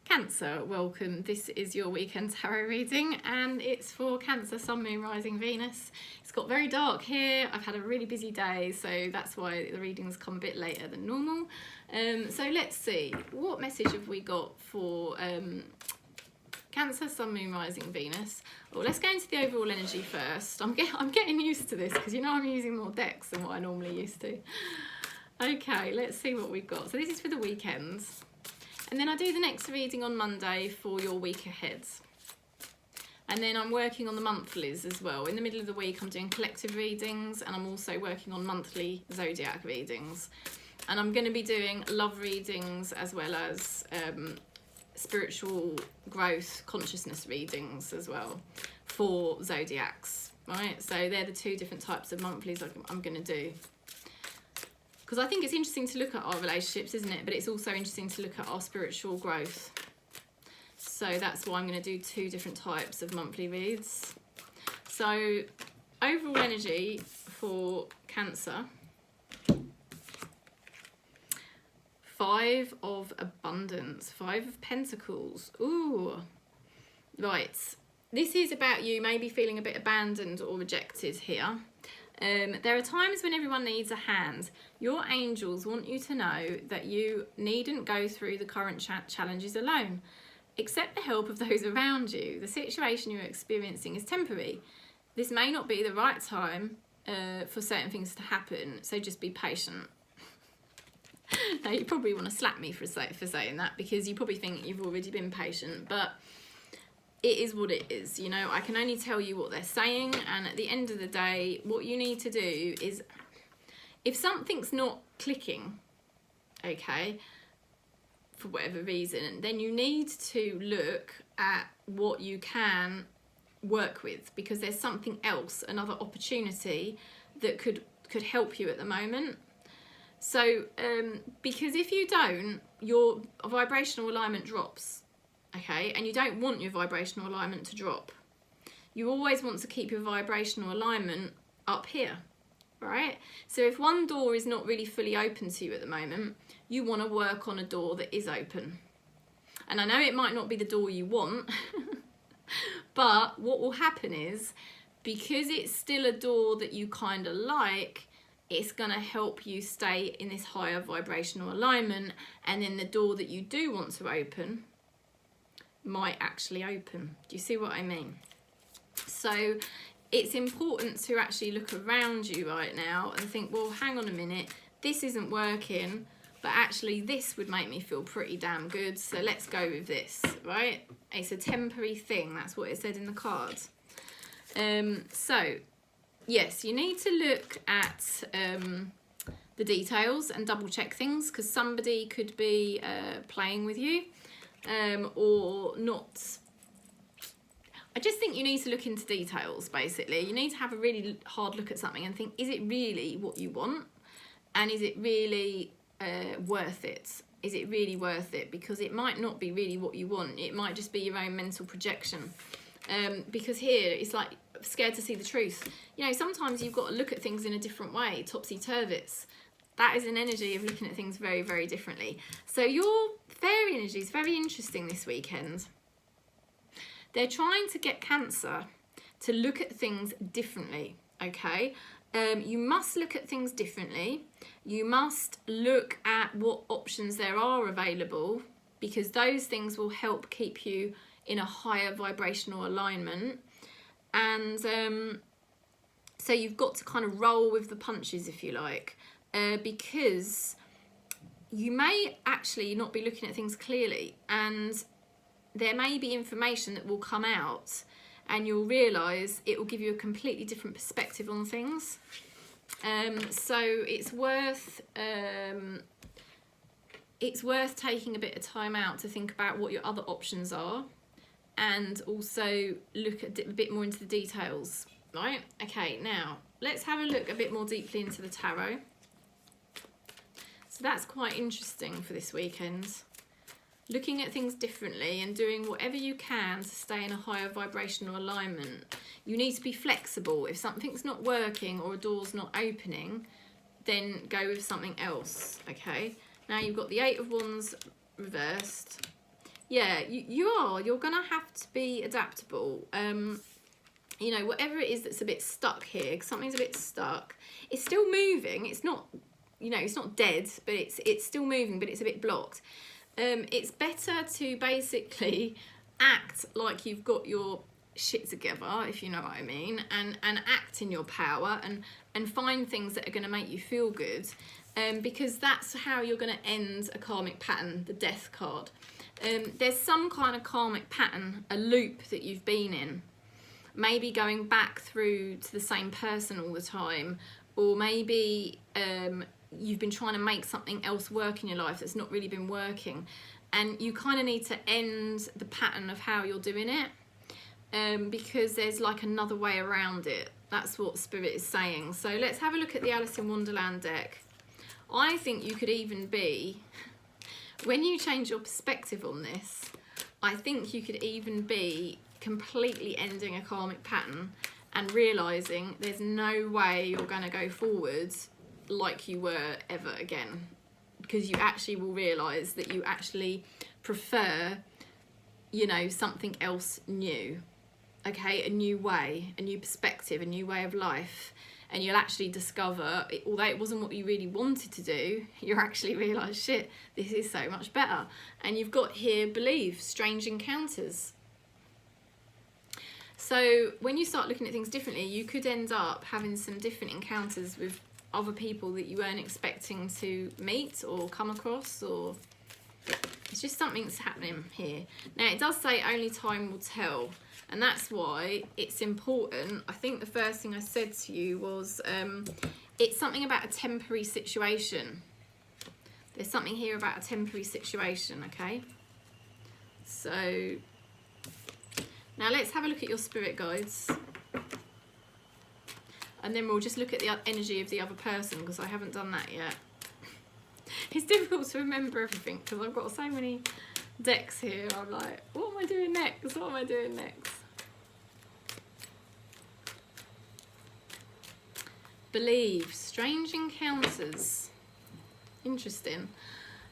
Cancer, welcome. This is your weekend tarot reading and it's for Cancer, Sun, Moon, Rising, Venus. It's got very dark here. I've had a really busy day, so that's why the readings come a bit later than normal. So let's see, what message have we got for Cancer, Sun, Moon, Rising, Venus? Well, let's go into the overall energy first. I'm getting used to this because you know I'm using more decks than what I normally used to. Okay, let's see what we've got. So this is for the weekends. And then I do the next reading on Monday for your week ahead. And then I'm working on the monthlies as well. In the middle of the week, I'm doing collective readings and I'm also working on monthly zodiac readings. And I'm going to be doing love readings as well as spiritual growth, consciousness readings as well for zodiacs, right? So they're the two different types of monthlies I'm going to do. Because I think it's interesting to look at our relationships, isn't it? But it's also interesting to look at our spiritual growth. So that's why I'm going to do two different types of monthly reads. So overall energy for Cancer. 5 of Abundance, 5 of Pentacles. Ooh, right. This is about you maybe feeling a bit abandoned or rejected here. There are times when everyone needs a hand. Your angels want you to know that you needn't go through the current challenges alone. Accept the help of those around you. The situation you're experiencing is temporary. This may not be the right time for certain things to happen, so just be patient. Now, you probably want to slap me for saying that because you probably think you've already been patient, but it is what it is, you know. I can only tell you what they're saying, and at the end of the day, what you need to do is, if something's not clicking, okay, for whatever reason, then you need to look at what you can work with, because there's something else, another opportunity that could help you at the moment. So, because if you don't, your vibrational alignment drops. Okay, and you don't want your vibrational alignment to drop. You always want to keep your vibrational alignment up here, right? So if one door is not really fully open to you at the moment, you want to work on a door that is open. And I know it might not be the door you want, but what will happen is, because it's still a door that you kind of like, it's going to help you stay in this higher vibrational alignment, and then the door that you do want to open might actually open. Do you see what I mean? So it's important to actually look around you right now and think, well, hang on a minute, this isn't working, but actually this would make me feel pretty damn good, so let's go with this, right? It's a temporary thing, that's what it said in the card. So yes, you need to look at the details and double check things, because somebody could be playing with you. Or not. I just think you need to look into details, basically. You need to have a really hard look at something and think, is it really what you want? And is it really worth it? Is it really worth it? Because it might not be really what you want. It might just be your own mental projection. Because here, it's like scared to see the truth. You know, sometimes you've got to look at things in a different way, topsy-turvys. That is an energy of looking at things very, very differently. So your fairy energy is very interesting this weekend. They're trying to get Cancer to look at things differently, okay? You must look at things differently. You must look at what options there are available, because those things will help keep you in a higher vibrational alignment. And so you've got to kind of roll with the punches, if you like. Because you may actually not be looking at things clearly, and there may be information that will come out and you'll realise it will give you a completely different perspective on things. So it's worth taking a bit of time out to think about what your other options are, and also look at a bit more into the details, right? Okay, now let's have a look a bit more deeply into the tarot. So that's quite interesting for this weekend. Looking at things differently and doing whatever you can to stay in a higher vibrational alignment. You need to be flexible. If something's not working or a door's not opening, then go with something else, okay? Now you've got the 8 of Wands reversed, Yeah, you're gonna have to be adaptable. You know, whatever it is that's a bit stuck here, 'cause something's a bit stuck, it's still moving. It's not, you know, it's not dead, but it's still moving, but it's a bit blocked. It's better to basically act like you've got your shit together, if you know what I mean, and act in your power and find things that are going to make you feel good, because that's how you're going to end a karmic pattern, the death card. There's some kind of karmic pattern, a loop that you've been in, maybe going back through to the same person all the time, or maybe you've been trying to make something else work in your life that's not really been working, and you kind of need to end the pattern of how you're doing it, because there's like another way around it. That's what Spirit is saying. So let's have a look at the Alice in Wonderland deck. I think you could even be, when you change your perspective on this, I think you could even be completely ending a karmic pattern and realising there's no way you're going to go forwards like you were ever again, because you actually will realise that you actually prefer, you know, something else new, okay, a new way, a new perspective, a new way of life. And you'll actually discover, although it wasn't what you really wanted to do, you'll actually realise, shit, this is so much better. And you've got here, believe, strange encounters. So when you start looking at things differently, you could end up having some different encounters with other people that you weren't expecting to meet or come across, or it's just something that's happening here. Now, it does say only time will tell, and that's why it's important. I think the first thing I said to you was it's something about a temporary situation. There's something here about a temporary situation, okay? So now let's have a look at your spirit guides. And then we'll just look at the energy of the other person, because I haven't done that yet. It's difficult to remember everything because I've got so many decks here. I'm like, what am I doing next? What am I doing next? Believe, strange encounters. Interesting.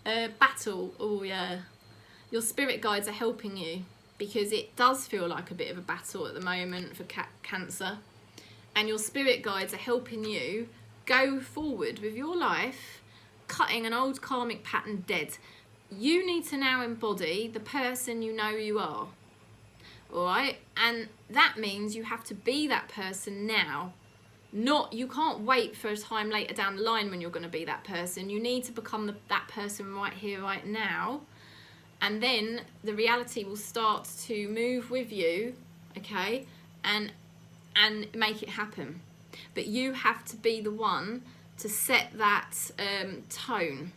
Battle, oh yeah. Your spirit guides are helping you, because it does feel like a bit of a battle at the moment for Cancer. And your spirit guides are helping you go forward with your life, cutting an old karmic pattern dead. You need to now embody the person you know you are. All right? And that means you have to be that person now. You can't wait for a time later down the line when you're going to be that person. You need to become that person right here, right now. And then the reality will start to move with you, okay? And make it happen. But you have to be the one to set that tone,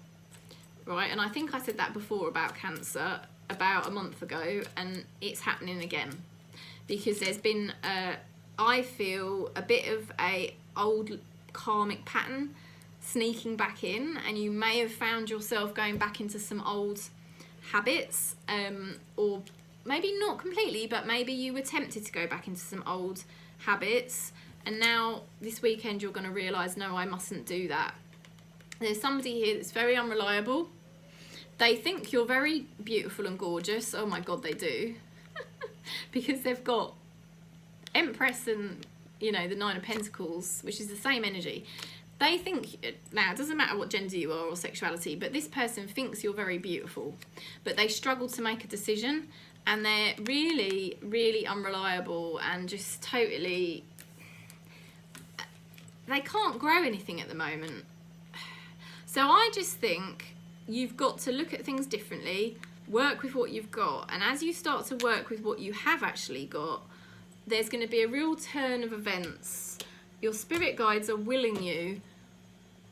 right? And I think I said that before about Cancer about a month ago, and it's happening again, because there's been I feel a bit of a old karmic pattern sneaking back in, and you may have found yourself going back into some old habits, or maybe not completely, but maybe you were tempted to go back into some old habits, and now this weekend you're going to realise, no, I mustn't do that. There's somebody here that's very unreliable. They think you're very beautiful and gorgeous. Oh my god, they do. Because they've got Empress and, you know, the Nine of Pentacles, which is the same energy. They think, now it doesn't matter what gender you are or sexuality, but this person thinks you're very beautiful, but they struggle to make a decision. And they're really, really unreliable and just totally, they can't grow anything at the moment. So I just think you've got to look at things differently, work with what you've got. And as you start to work with what you have actually got, there's going to be a real turn of events. Your spirit guides are willing you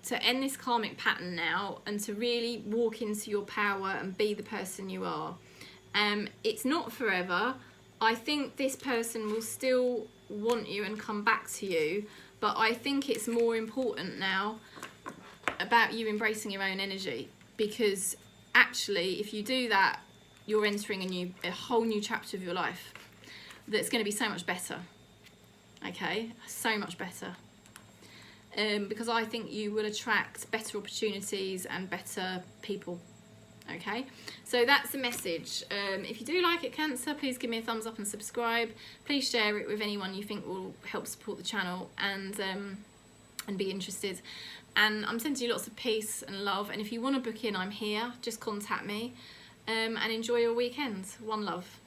to end this karmic pattern now and to really walk into your power and be the person you are. It's not forever. I think this person will still want you and come back to you, but I think it's more important now about you embracing your own energy, because actually if you do that, you're entering a whole new chapter of your life that's going to be so much better, okay? So much better. Because I think you will attract better opportunities and better people, Okay, so that's the message. If you do like it, Cancer, please give me a thumbs up and subscribe. Please share it with anyone you think will help support the channel and be interested. And I'm sending you lots of peace and love, and if you want to book in, I'm here. Just contact me, and enjoy your weekend. One love.